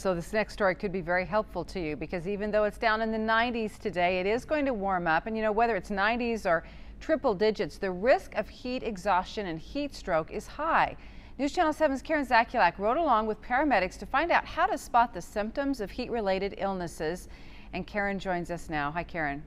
So this next story could be very helpful to you because even though it's down in the 90s today, it is going to warm up. And you know, whether it's 90s or triple digits, the risk of heat exhaustion and heat stroke is high. News Channel 7's Karen Zakulak rode along with paramedics to find out how to spot the symptoms of heat-related illnesses. And Karen joins us now. Hi, Karen.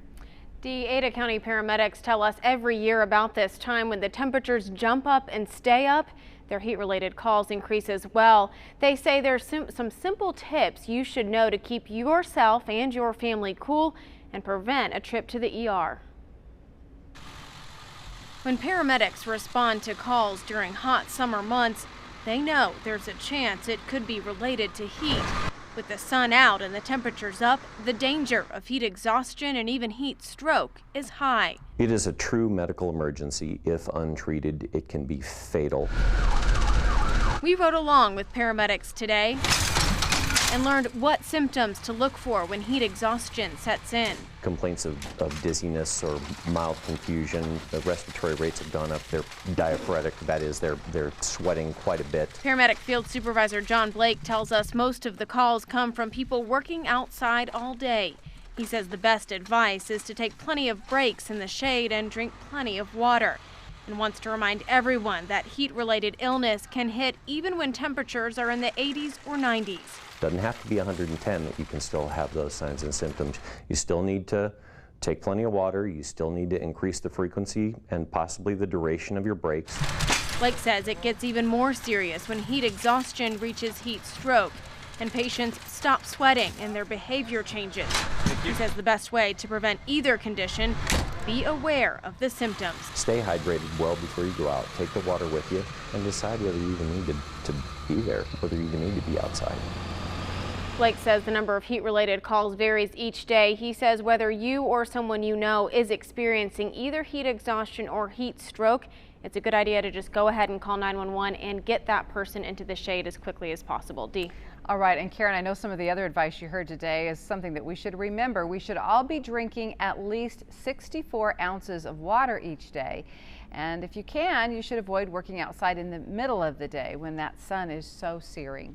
The Ada County paramedics tell us every year about this time when the temperatures jump up and stay up, their heat-related calls increase as well. They say there's some simple tips you should know to keep yourself and your family cool and prevent a trip to the ER. When paramedics respond to calls during hot summer months, they know there's a chance it could be related to heat. With the sun out and the temperatures up, the danger of heat exhaustion and even heat stroke is high. It is a true medical emergency. If untreated, it can be fatal. We rode along with paramedics today and learned what symptoms to look for when heat exhaustion sets in. Complaints of dizziness or mild confusion. The respiratory rates have gone up. They're diaphoretic, that is, they're sweating quite a bit. Paramedic Field Supervisor John Blake tells us most of the calls come from people working outside all day. He says the best advice is to take plenty of breaks in the shade and drink plenty of water, and wants to remind everyone that heat-related illness can hit even when temperatures are in the 80s or 90s. Doesn't have to be 110 that you can still have those signs and symptoms. You still need to take plenty of water. You still need to increase the frequency and possibly the duration of your breaks. Blake says it gets even more serious when heat exhaustion reaches heat stroke and patients stop sweating and their behavior changes. He says the best way to prevent either condition, be aware of the symptoms. Stay hydrated well before you go out. Take the water with you and decide whether you even need to be there, whether you even need to be outside. Blake says the number of heat-related calls varies each day. He says whether you or someone you know is experiencing either heat exhaustion or heat stroke, it's a good idea to just go ahead and call 911 and get that person into the shade as quickly as possible. Dee. All right, and Karen, I know some of the other advice you heard today is something that we should remember. We should all be drinking at least 64 ounces of water each day. And if you can, you should avoid working outside in the middle of the day when that sun is so searing.